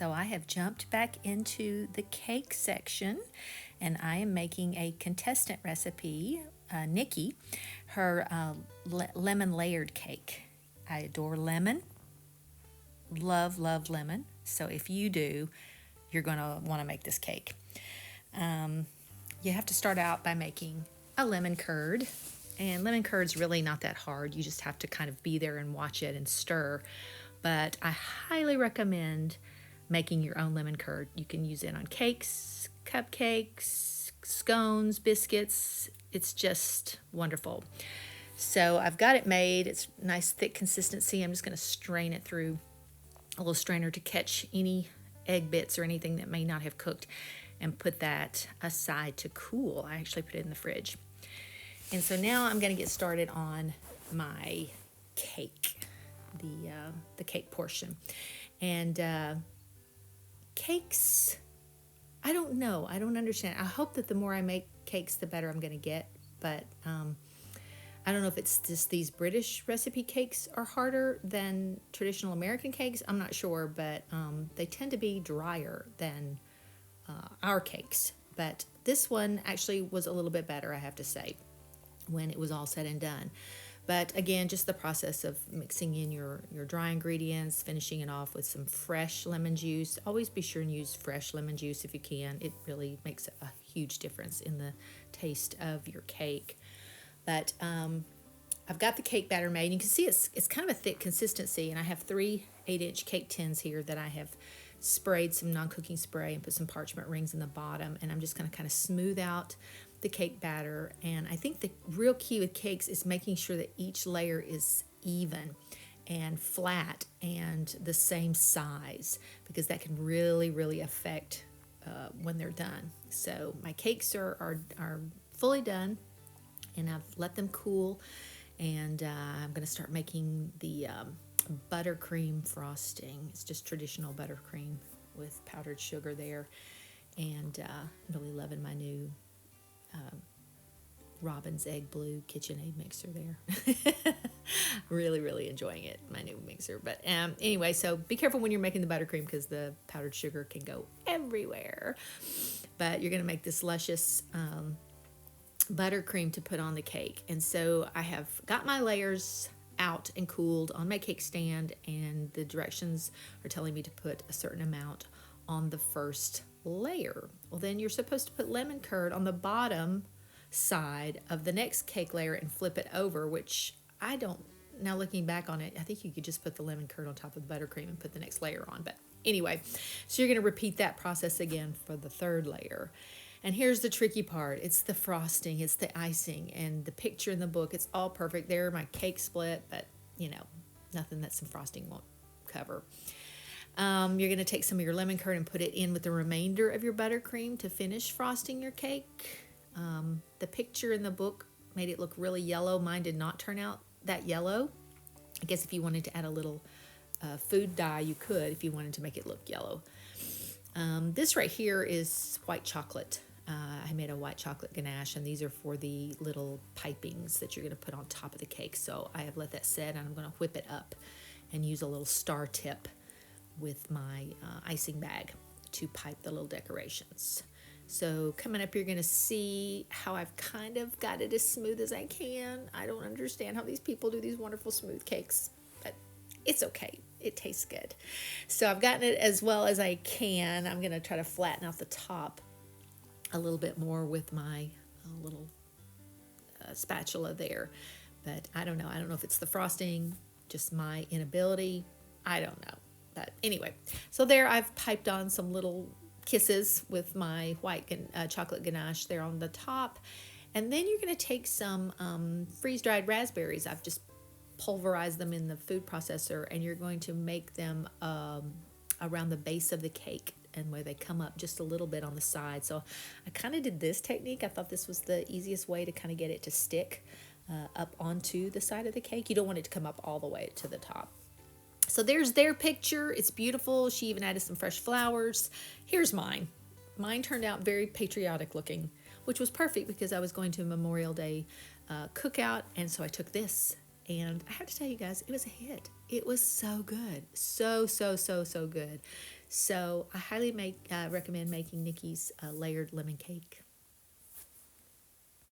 So I have jumped back into the cake section and I am making a contestant recipe, Nicky, her lemon layered cake. I adore lemon, love, love lemon. So if you do, you're going to want to make this cake. You have to start out by making a lemon curd. And lemon curd's really not that hard. You just have to kind of be there and watch it and stir. But I highly recommend making your own lemon curd. You can use it on cakes, cupcakes, scones, biscuits. It's just wonderful. So I've got it made. It's nice thick consistency. I'm just going to strain it through a little strainer to catch any egg bits or anything that may not have cooked and put that aside to cool. I actually put it in the fridge. And so now I'm going to get started on my cake, the cake portion. And cakes, I don't know. I don't understand. I hope that the more I make cakes, the better I'm going to get. But I don't know if it's just these British recipe cakes are harder than traditional American cakes. I'm not sure, but they tend to be drier than our cakes. But this one actually was a little bit better, I have to say, when it was all said and done. But again, just the process of mixing in your dry ingredients, finishing it off with some fresh lemon juice. Always be sure and use fresh lemon juice if you can. It really makes a huge difference in the taste of your cake. But I've got the cake batter made. You can see it's kind of a thick consistency, and I have 3 8-inch cake tins here that I have sprayed some non-cooking spray and put some parchment rings in the bottom, and I'm just going to kind of smooth out the cake batter. And I think the real key with cakes is making sure that each layer is even and flat and the same size, because that can really affect when they're done. So my cakes are fully done, and I've let them cool, and I'm going to start making the buttercream frosting. It's just traditional buttercream with powdered sugar there, and I'm really loving my new Robin's Egg Blue KitchenAid mixer there. really enjoying it, my new mixer. But anyway, so be careful when you're making the buttercream, because the powdered sugar can go everywhere. But you're going to make this luscious buttercream to put on the cake. And so I have got my layers out and cooled on my cake stand, and the directions are telling me to put a certain amount on the first layer. Well, then you're supposed to put lemon curd on the bottom side of the next cake layer and flip it over, which I don't, now looking back on it, I think you could just put the lemon curd on top of the buttercream and put the next layer on. But anyway, so you're going to repeat that process again for the third layer. And here's the tricky part. It's the frosting, it's the icing, and the picture in the book. It's all perfect there. My cake split, but nothing that some frosting won't cover. You're going to take some of your lemon curd and put it in with the remainder of your buttercream to finish frosting your cake. The picture in the book made it look really yellow. Mine did not turn out that yellow. I guess if you wanted to add a little food dye, you could, if you wanted to make it look yellow. This right here is white chocolate. I made a white chocolate ganache, and these are for the little pipings that you're going to put on top of the cake. So I have let that set, and I'm going to whip it up and use a little star tip with my icing bag to pipe the little decorations. So coming up, you're going to see how I've kind of got it as smooth as I can. I don't understand how these people do these wonderful smooth cakes, but it's okay. It tastes good. So I've gotten it as well as I can. I'm going to try to flatten out the top a little bit more with my little spatula there. But I don't know. I don't know if it's the frosting, just my inability. I don't know. But anyway, so there I've piped on some little kisses with my white chocolate ganache there on the top. And then you're going to take some freeze-dried raspberries. I've just pulverized them in the food processor, and you're going to make them around the base of the cake, and where they come up just a little bit on the side. So I kind of did this technique. I thought this was the easiest way to kind of get it to stick up onto the side of the cake. You don't want it to come up all the way to the top. So there's their picture. It's beautiful. She even added some fresh flowers. Here's mine. Mine turned out very patriotic looking, which was perfect because I was going to a Memorial Day cookout, and so I took this. And I have to tell you guys, it was a hit. It was so good. So good. So I highly recommend making Nicky's layered lemon cake.